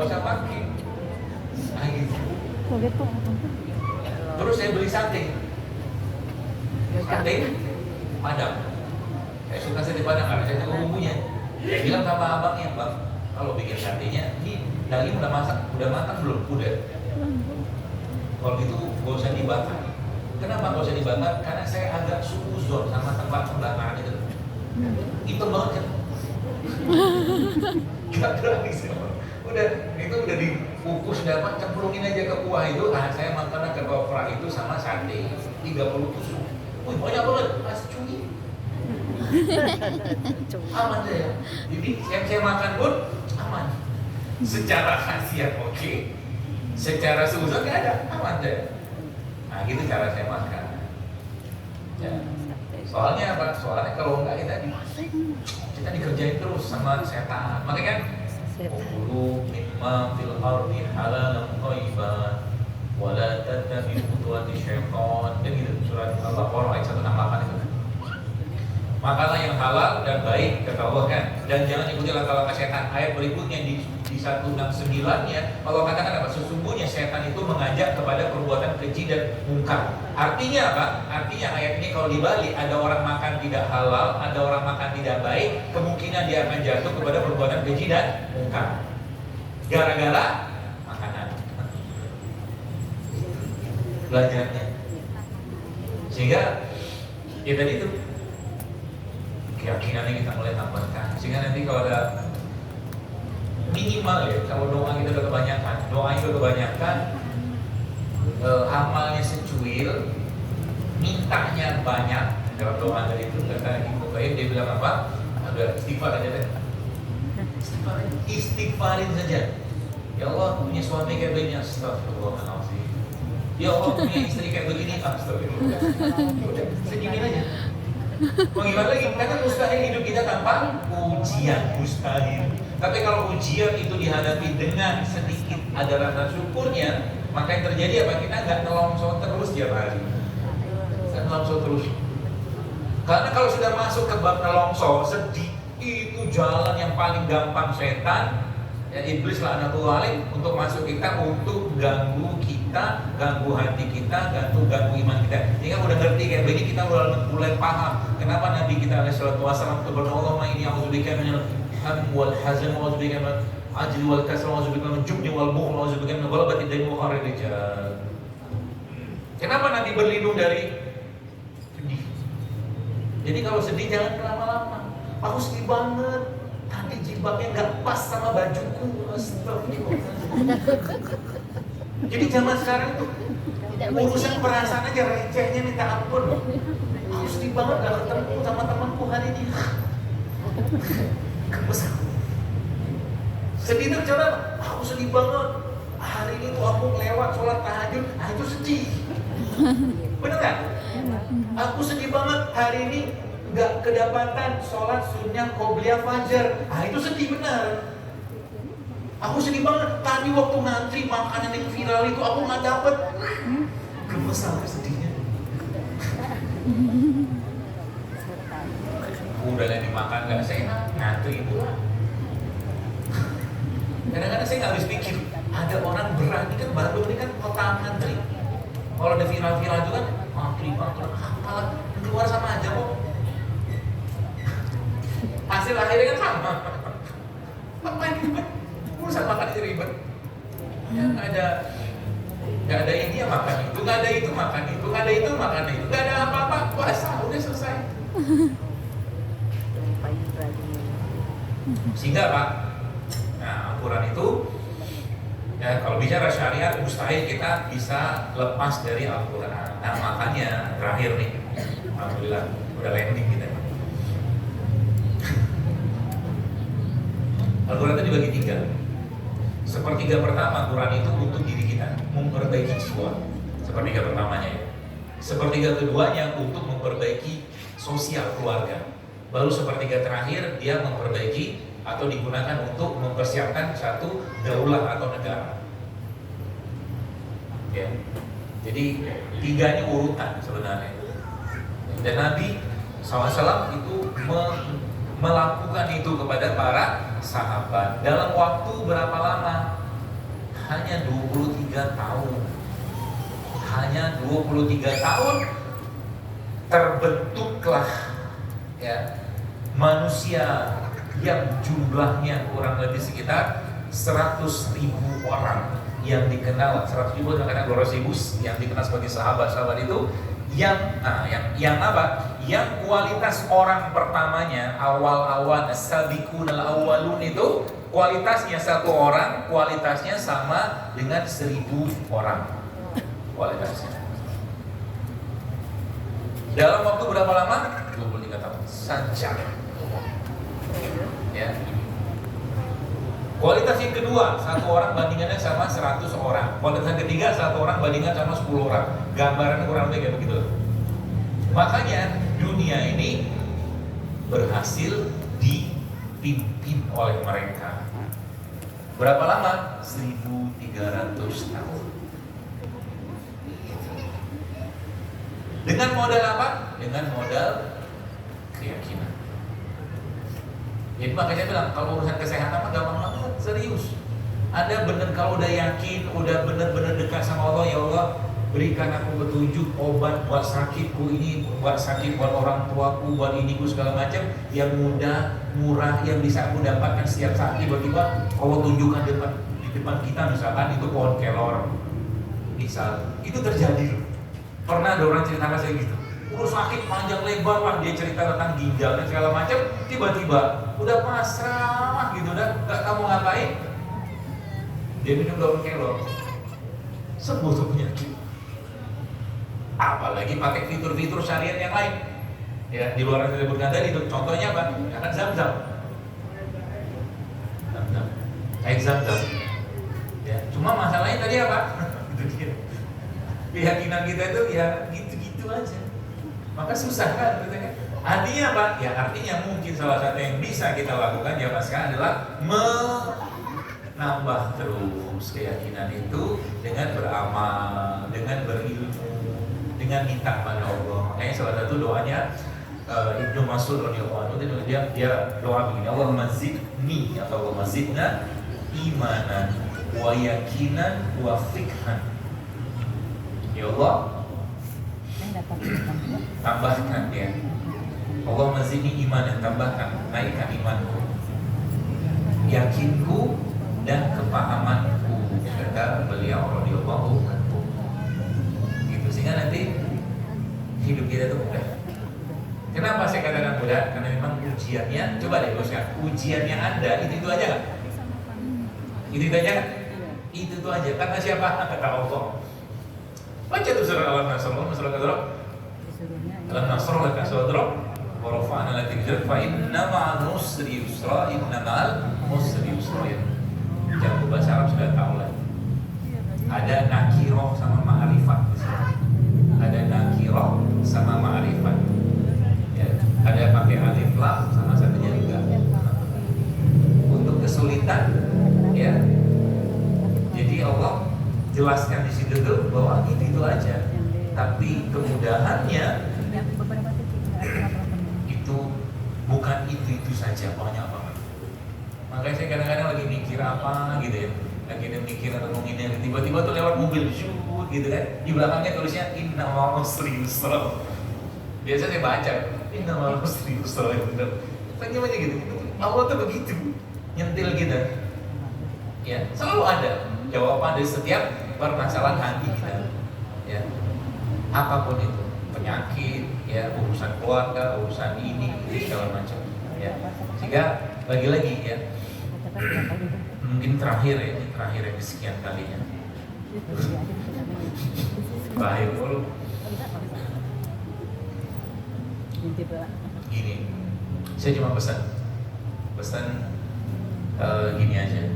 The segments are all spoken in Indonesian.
nggak usah pakai. Nah gitu. Terus saya beli sate Padang. Saya suka sate Padang karena saya tahu bumbunya. Saya bilang sama abangnya, bang, kalau bikin satenya, ini daging udah matang belum? Udah. Kalau itu gak usah dibakar. Kenapa gak usah dibakar? Karena saya agak suuzon sama tempat pembakaran itu. Itu banget kan? Gak gratis ya, udah itu udah dikukus dapat, cemplungin aja ke kuah itu. Saya makan ke kopra itu sama sate 30 tusuk. Wih banyak banget, masih cumi. Aman saya. Jadi yang saya makan pun aman. Secara khasiat oke, secara suuzon nggak ada, aman deh. Nah gitu cara saya makan. Ya. Soalnya apa? Soalnya kalau nggak kita dikerjain terus sama setan. Makanya kan Qulu mimma fil ardi halalan thayyiban wa la tattabi'u khutuwati syaitan. Dan itu surat Al-Baqarah ayat 168 itu. Makanlah yang halal dan baik kata Allah kan, dan jangan ikuti langkah-langkah setan. Ayat berikutnya di 169-nya Allah katakan apa? Sesungguhnya setan itu mengajak kepada perbuatan keji dan mungkar. Artinya apa? Artinya ayat ini kalau dibalik, ada orang makan tidak halal, ada orang makan tidak baik, kemungkinan dia akan jatuh kepada perbuatan keji dan mungkar gara-gara makanan. Belajarnya sehingga ya tadi itu keyakinan yang kita mulai tambahkan, sehingga nanti kalau ada minimal ya, kalau doa kita udah kebanyakan, amalnya secuil, mintanya banyak. Dalam doa dari itu kata Ibu Qayyim, dia bilang apa? Ada istighfar aja deh, istighfarin saja. Ya Allah punya suami kayak begini, astagfirullahaladzim. Ya Allah punya istri kayak begini, astagfirullah. Udah, segini aja. Mau gimana lagi? Karena mustahil hidup kita tanpa ujian, mustahil. Tapi kalau ujian itu dihadapi dengan sedikit ada rasa syukurnya, maka yang terjadi apa? Kita nggak nelongso terus tiap hari. Nggak nelongso terus. Karena kalau sudah masuk ke bab nelongso, sedih itu jalan yang paling gampang setan, ya iblis laknatullah alaih untuk masuk kita, untuk ganggu kita, ganggu hati kita, ganggu iman kita. Ini kan udah ngerti kayak begini, kita mulai paham kenapa Nabi kita alaihi salatu wasallam itu berdoa, "Allahumma inni a'udzubika minal hammi wal hazan wa a'udzubika minal ajli wal kasal wa a'udzubika minal jubni wal bukhl wa a'udzubika min ghalabati ad-dain wa qahri rijal." Kenapa Nabi berlindung dari sedih? Jadi kalau sedih jangan lama-lama. Aku sedih banget, tadi jilbabnya nggak pas sama bajuku. Astagfirullah. Jadi zaman sekarang itu urusan perasaan aja recehnya minta ampun. Aku sedih banget gak ketemu sama temanku hari ini. Gemes aku. Sedih itu cara, aku sedih banget. Hari ini tuh aku lewat sholat tahajud, itu sedih. Bener kan? Aku sedih banget hari ini gak kedapatan sholat sunnah qobliyah fajar. Itu sedih benar. Aku sedih banget tadi waktu ngantri makanan yang viral itu aku nggak dapet. Gemes aku sedihnya. Udah yang dimakan nggak sehat, ngantri itu. Kadang-kadang saya nggak habis pikir, ada orang berani kan, Bandung ini kan kota ngantri. Kalau ada viral-viral itu kan ngantri, malah keluar sama aja kok. Hasil akhirnya kan sama. Apa ini? Urusan makan itu ribet. Ya, nggak ada ini ya makan itu, nggak ada itu makan itu, nggak ada itu makan itu, nggak ada apa-apa, puasa udah selesai. Sehingga Pak, nah Al-Quran itu ya kalau bicara syariat mustahil kita bisa lepas dari Al-Quran. Nah makanya terakhir nih, alhamdulillah udah landing kita. Al-Quran itu dibagi 3. Sepertiga pertama Quran itu untuk diri kita, memperbaiki jiwa. Sepertiga pertamanya ya. Sepertiga keduanya untuk memperbaiki sosial keluarga. Baru sepertiga terakhir dia memperbaiki atau digunakan untuk mempersiapkan satu daulah atau negara. Ya. Jadi 3-nya urutan sebenarnya. Dan Nabi SAW itu melakukan itu kepada para sahabat. Dalam waktu berapa lama? hanya 23 tahun. Hanya 23 tahun terbentuklah ya manusia yang jumlahnya kurang lebih sekitar 100.000 orang yang dikenal, 100.000 karena 200.000 yang dikenal sebagai sahabat-sahabat itu yang apa? Yang kualitas orang pertamanya awal-awal as-sabiqunal awwalun itu kualitasnya satu orang, kualitasnya sama dengan 1.000 orang kualitasnya. Dalam waktu berapa lama? 23 tahun saja. Ya. Kualitas yang kedua, satu orang bandingannya sama 100 orang. Kualitas yang ketiga, satu orang bandingan sama 10 orang. Gambaran kurang lebih kayak begitu. Makanya dunia ini berhasil dipimpin oleh mereka. Berapa lama? 1.300 tahun. Dengan modal apa? Dengan modal keyakinan. Jadi makanya bilang kalau urusan kesehatan mah gampang banget, serius. Ada bener kalau udah yakin, udah bener-bener dekat sama Allah, ya Allah berikan aku petunjuk obat buat sakitku ini, buat sakit buat orang tuaku, buat iniku segala macam yang mudah, murah, yang bisa aku dapatkan setiap saat. Tiba-tiba Allah tunjukkan di depan kita misalkan itu pohon kelor, misal itu terjadi loh. Pernah ada orang cerita saya gitu, urus sakit panjang lebar lah, dia cerita tentang ginjal dan segala macam, tiba-tiba udah pasrah gitu, udah gak tahu ngapain, dia minum daun kelor, sembuh tuh penyakit. Apalagi pakai fitur-fitur syariat yang lain, ya di luar yang saya sebutkan tadi itu, contohnya apa? Akan zam-zam, air zam-zam, ya. Cuma masalahnya tadi apa? Itu dia. Keyakinan kita itu ya gitu-gitu aja, maka susah kan katanya. Artinya apa? Ya artinya mungkin salah satu yang bisa kita lakukan zaman sekarang adalah menambah terus keyakinan itu dengan beramal, dengan berilmu, dengan minta pada Allah. Makanya salah satu doanya Ibnu Mas'ud radhiyallahu anhu dia doa begini, Allahumma zidni atau Allahumma zidna imanan wa yakinan wa fiqhan. Ya Allah, tambahkan ya. Allah mazidni iman dan tambahkan, naikkan imanku, yakinku dan kepahamanku, kata beliau radhiyallahu anhu. Gitu sehingga nanti hidup kita itu mudah. Kenapa saya katakan mudah? Karena memang ujiannya, coba deh bosnya, ujiannya Anda itu aja kan? Itu aja kan? Itu aja. Karena siapa? Kata Allah. Baca tuh surah Al-Nasr, surah Al-Nasr. Al-Nasr laka sadrak wa rafa'na laka dhikrak fa inna ma'al usri yusra, inna ma'al usri yusra. Jago bahasa Arab sudah tahu lah. Ada nakiroh sama ma'rifat di sini. Ada nakiroh sama ma'rifat. Ya, ada pakai alif lam sama satunya enggak. Untuk kesulitan ya. Jadi Allah jelaskan di situ tuh bahwa itu aja, tapi kemudahannya itu bukan itu saja, banyak banget. Makanya saya kadang-kadang lagi mikir apa gitu ya, lagi mikir atau ngomongin tiba-tiba tuh lewat mobil shoot gitu kan, di belakangnya tulisnya inna ma'al usri yusra. Biasa saya baca inna ma'al usri yusra, ya bener. Tanya aja gitu, Allah tuh begitu nyentil kita, ya selalu ada jawaban dari setiap permasalahan hati kita, ya apapun itu, penyakit, ya urusan keluarga, urusan ini segala macam, ya. Sehingga lagi-lagi ya, mungkin terakhir ya, ini terakhir yang kesekian kalinya. Terakhir dulu. Gini, saya cuma pesan gini aja.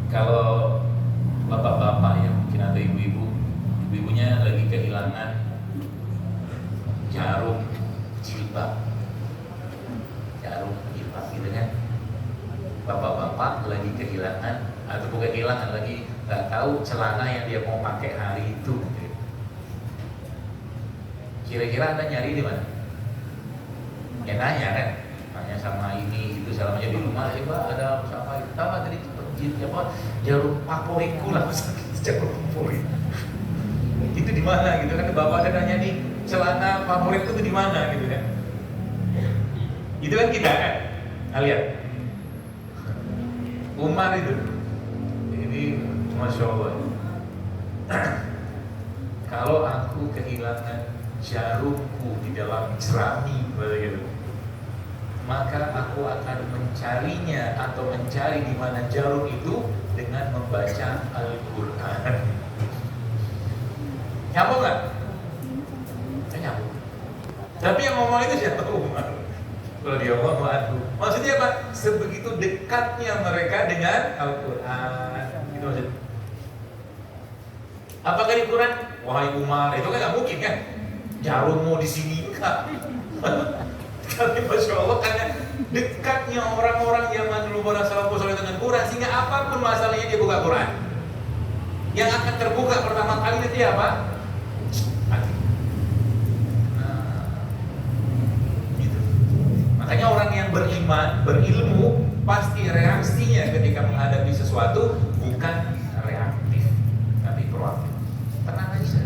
Kalau bapak-bapak ya, mungkin atau ibu-ibunya lagi kehilangan jarum jilbab gitu kan, bapak-bapak lagi kehilangan atau bukan kehilangan, lagi nggak tahu celana yang dia mau pakai hari itu gitu. Kira-kira Anda nyari di mana? Ya nanya kan, tanya sama ini itu, selama di rumah, Mbak ada siapa? Tahu tadi jarum favoritku lah, jarum favorit. Itu di mana gitu kan? Bapak ada nanya nih, celana favorit itu di mana gitu kan? Itu kan kita kan, lihat Umar itu, ini masya Allah. Kalau aku kehilangan jarumku di dalam jerami, gitu, maka aku akan mencarinya atau mencari di mana jarum itu dengan membaca Al-Quran. Nyambung nggak? Nyambung. Tapi yang ngomong itu siapa? Umar. Kalau dia ngomong aku, maksudnya apa? Sebegitu dekatnya mereka dengan Al-Quran. Itu maksudnya. Apakah di Quran? Wahai Umar, itu kan nggak mungkin kan? Jarummu di sini enggak. Tapi masya Allah, karena dekatnya orang-orang zaman dulu pada salafus saleh dengan Quran, sehingga apapun masalahnya dia buka Quran. Yang akan terbuka pertama kali itu apa? Hati. Gitu. Makanya orang yang beriman, berilmu, pasti reaksinya ketika menghadapi sesuatu bukan reaktif, tapi proaktif. Tenang aja.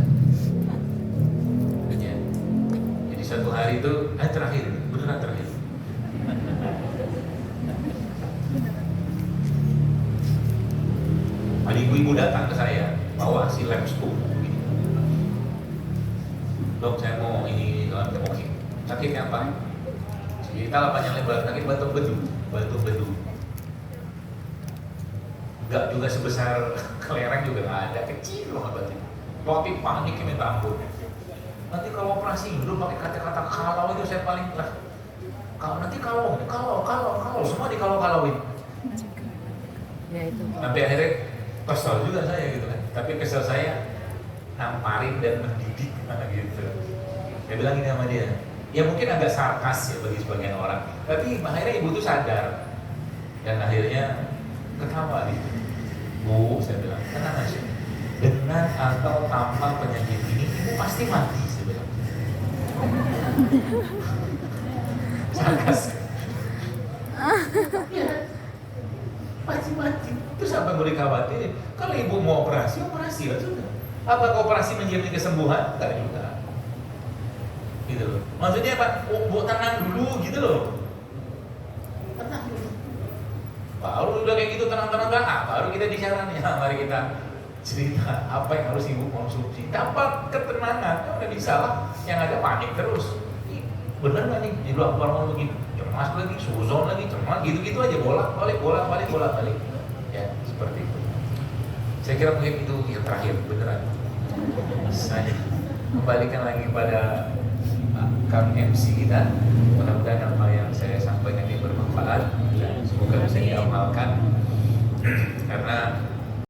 Ya. Jadi satu hari itu, terakhir, beneran terakhir. Ada ibu-ibu datang ke saya, bawa si lab scoop begini. Dok, saya mau ini oke. Sakitnya apa? Cerita lah panjang lebar, sakit batuk bedu. Enggak juga sebesar kelereng juga nggak ada, kecil loh batuknya. Tapi paniknya minta ampun. Nanti kalau operasi dulu pakai kata-kata kalau itu saya paling lah. Kalau nanti kalau semua dikalau-kalauin. Ya itu. Sampai akhirnya kesel juga saya gitu kan. Tapi kesel saya namparin dan mendidik gitu. Saya bilang ini sama dia. Ya mungkin agak sarkas ya bagi sebagian orang. Tapi akhirnya ibu tuh sadar dan akhirnya ketawa dia. Bu, saya bilang tenang aja. Dengan atau tanpa penyakit ini, ibu pasti mati. Saya bilang. Sarkas. Ya, pasti mati. Terus apa yang boleh khawatir? Kalau ibu mau operasi lah sudah. Apakah operasi menjamin kesembuhan? Enggak juga. Gitu loh. Maksudnya apa? Bu tenang dulu gitu loh. Tenang dulu. Baru udah kayak gitu tenang-tenang, baru kita bicara nih. Mari kita cerita apa yang harus ibu konsumsi. Tanpa ketenangan, udah bisa lah. Yang ada panik terus. Bener nggak nih? Di luar ngomong begini. Cemas lagi, suzon lagi, cemas gitu-gitu aja bolak-balik. Ya, seperti itu. Saya kira mungkin itu yang terakhir, beneran. Saya kembalikan lagi pada Kang MC kita. Mudah-mudahan apa